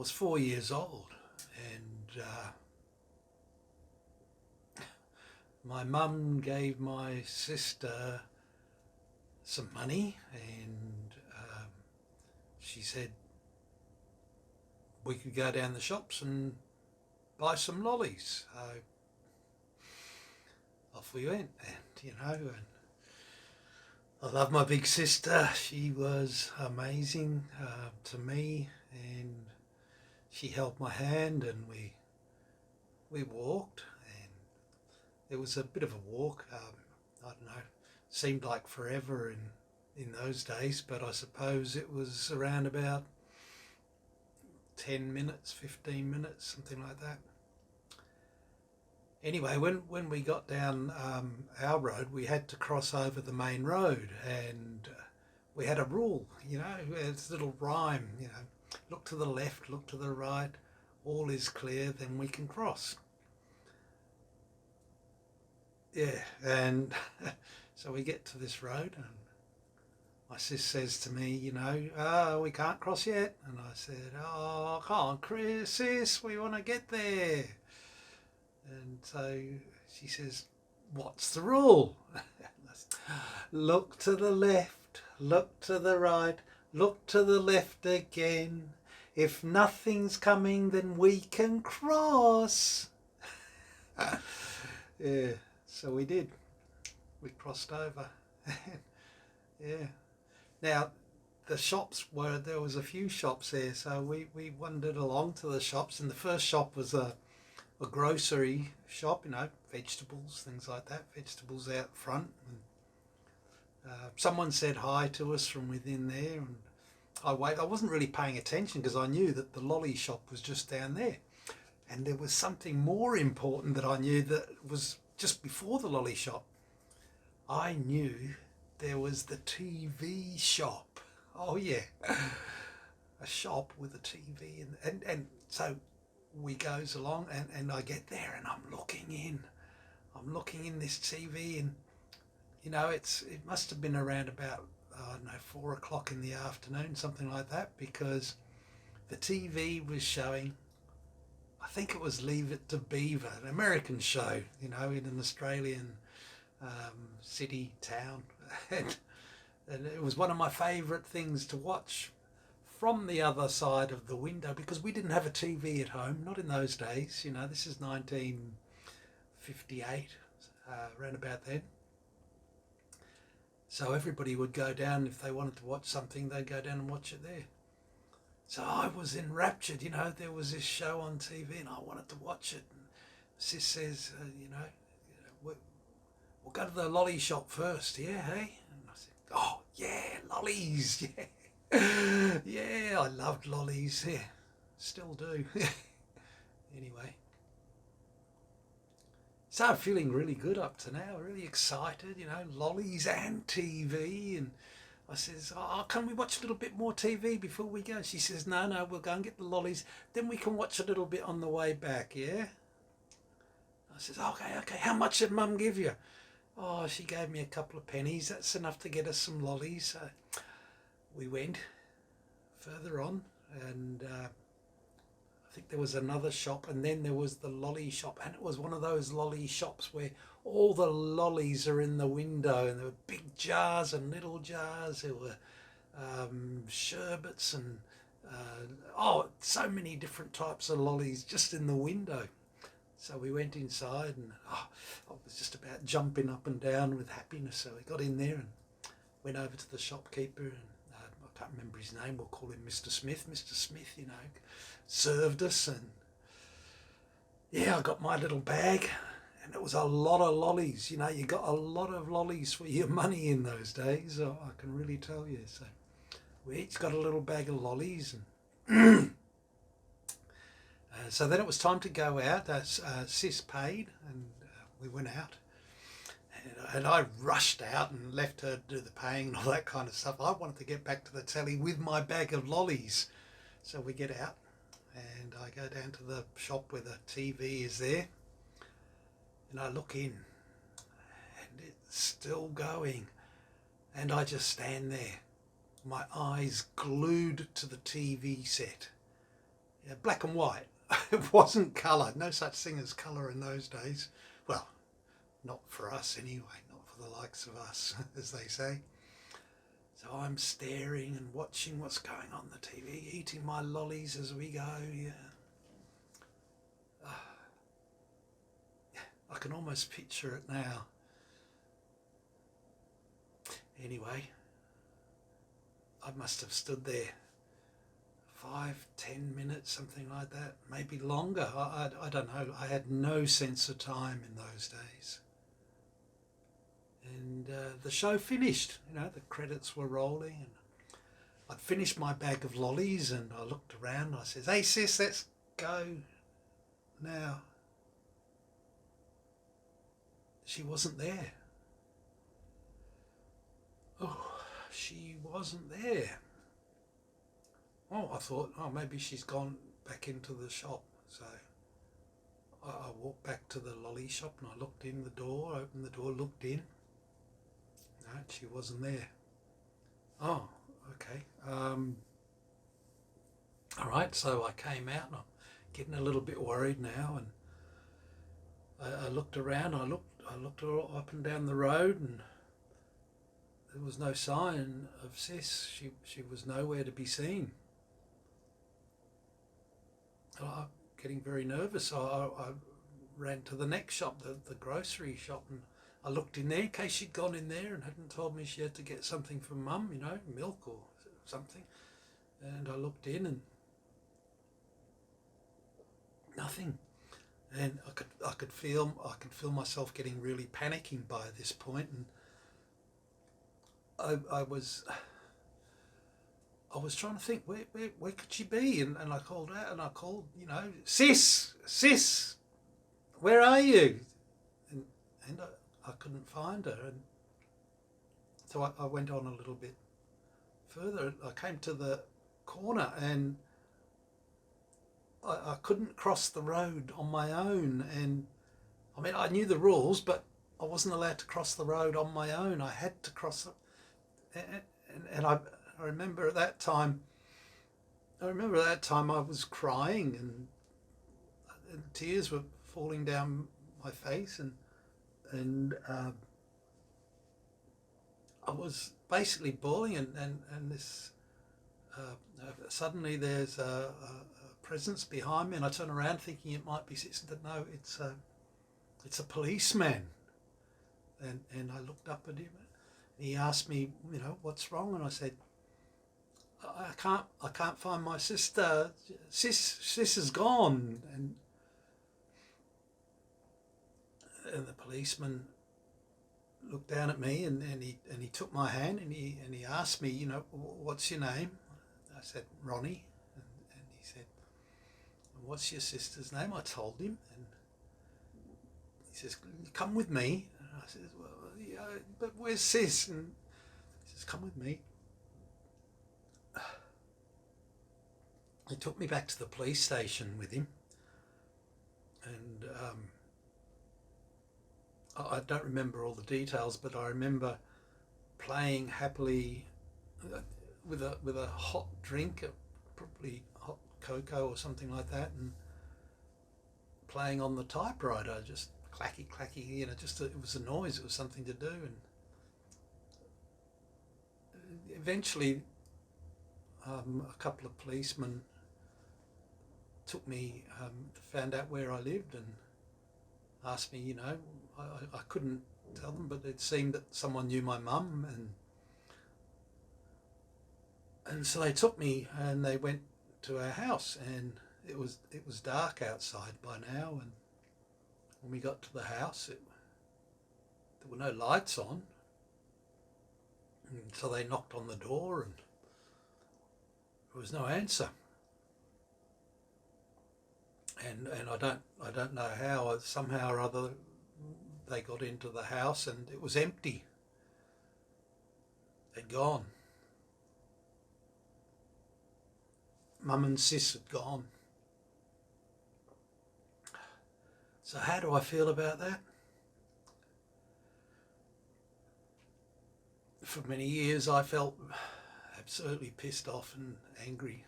was 4 years old, and my mum gave my sister some money, and she said we could go down the shops and buy some lollies. So off we went, and I love my big sister. She was amazing to me, and she held my hand, and we walked, and it was a bit of a walk. I don't know, seemed like forever in those days, but I suppose it was around about 10 minutes, 15 minutes, something like that. Anyway, when we got down our road, we had to cross over the main road, and we had a rule, it's a little rhyme, look to the left, look to the right, all is clear, then we can cross. Yeah, and so we get to this road, and my sis says to me, we can't cross yet. And I said, oh, come on, Chris, sis, we want to get there. And so she says, what's the rule? Look to the left, look to the right, look to the left again. If nothing's coming, then we can cross. Yeah, so we did. We crossed over. Yeah. Now, there was a few shops there, so we wandered along to the shops, and the first shop was a grocery shop, vegetables, things like that, vegetables out front. And, someone said hi to us from within there, and I wasn't really paying attention because I knew that the lolly shop was just down there. And there was something more important that I knew that was just before the lolly shop. I knew there was the TV shop. Oh yeah, a shop with a TV, and so we goes along, and I get there, and I'm looking in this TV, and it must have been around about 4 o'clock in the afternoon, something like that, because the TV was showing, I think it was Leave It to Beaver, an American show, in an Australian city, town, and it was one of my favourite things to watch from the other side of the window, because we didn't have a TV at home, not in those days. This is 1958, around about then. So everybody would go down, if they wanted to watch something, they'd go down and watch it there. So I was enraptured, there was this show on TV, and I wanted to watch it. And sis says, we'll go to the lolly shop first, yeah, hey? And I said, oh, yeah, lollies, yeah. Yeah, I loved lollies, yeah, still do. Anyway. So I'm feeling really good up to now, really excited, lollies and TV. And I says, oh, can we watch a little bit more TV before we go? She says, no, we'll go and get the lollies, then we can watch a little bit on the way back, yeah? I says, okay, how much did Mum give you? Oh, she gave me a couple of pennies, that's enough to get us some lollies. So we went further on, and I think there was another shop, and then there was the lolly shop, and it was one of those lolly shops where all the lollies are in the window, and there were big jars and little jars, there were sherbets, and so many different types of lollies just in the window. So we went inside, and I was just about jumping up and down with happiness. So we got in there and went over to the shopkeeper, and I can't remember his name, we'll call him Mr. Smith. Mr. Smith, served us, and yeah, I got my little bag, and it was a lot of lollies. You got a lot of lollies for your money in those days, I can really tell you. So we each got a little bag of lollies, and so then it was time to go out. Sis paid, and we went out. And I rushed out and left her to do the paying and all that kind of stuff. I wanted to get back to the telly with my bag of lollies. So we get out, and I go down to the shop where the TV is there. And I look in, and it's still going. And I just stand there, my eyes glued to the TV set. Yeah, black and white. It wasn't colour. No such thing as colour in those days. Well, not for us anyway, not for the likes of us, as they say. So I'm staring and watching what's going on the TV, eating my lollies as we go. Yeah. I can almost picture it now. Anyway, I must have stood there 5-10 minutes, something like that, maybe longer. I don't know. I had no sense of time in those days. And the show finished. The credits were rolling, and I'd finished my bag of lollies, and I looked around and I says, "Hey sis, let's go now." She wasn't there. Oh, she wasn't there. Oh, I thought, maybe she's gone back into the shop. So I walked back to the lolly shop and I looked in the door, opened the door, looked in. No, she wasn't there. Oh, okay. All right, so I came out and I'm getting a little bit worried now, and I looked around. I looked all up and down the road, and there was no sign of Sis. She was nowhere to be seen. I'm getting very nervous. I ran to the next shop, the grocery shop, and I looked in there in case she'd gone in there and hadn't told me she had to get something from Mum, milk or something. And I looked in and nothing. And I could feel myself getting really panicking by this point, and I was trying to think where could she be, and I called out and I called, sis, where are you? And I couldn't find her, and so I went on a little bit further. I came to the corner and I couldn't cross the road on my own, and I mean I knew the rules, but I wasn't allowed to cross the road on my own. I had to cross it, and I remember at that time. I was crying, and tears were falling down my face, and I was basically bawling, and this suddenly there's a presence behind me, and I turn around thinking it might be Sis, but no, it's a policeman, and I looked up at him, and he asked me, what's wrong, and I said, I can't find my sister. Sis is gone, and the policeman looked down at me, and he took my hand, and he asked me, what's your name? I said Ronnie, and he said, what's your sister's name? I told him, and he says, come with me. And I said, well, yeah, but where's Sis? And he says, come with me. He took me back to the police station with him, and I don't remember all the details, but I remember playing happily with a hot drink, probably hot cocoa or something like that, and playing on the typewriter, just clacky, it was a noise, it was something to do, and eventually a couple of policemen took me, found out where I lived, and asked me, I couldn't tell them, but it seemed that someone knew my mum, and so they took me and they went to our house, and it was dark outside by now, and when we got to the house, there were no lights on, and so they knocked on the door, and there was no answer. And I don't know how, somehow or other they got into the house and it was empty. They'd gone. Mum and Sis had gone. So how do I feel about that? For many years I felt absolutely pissed off and angry.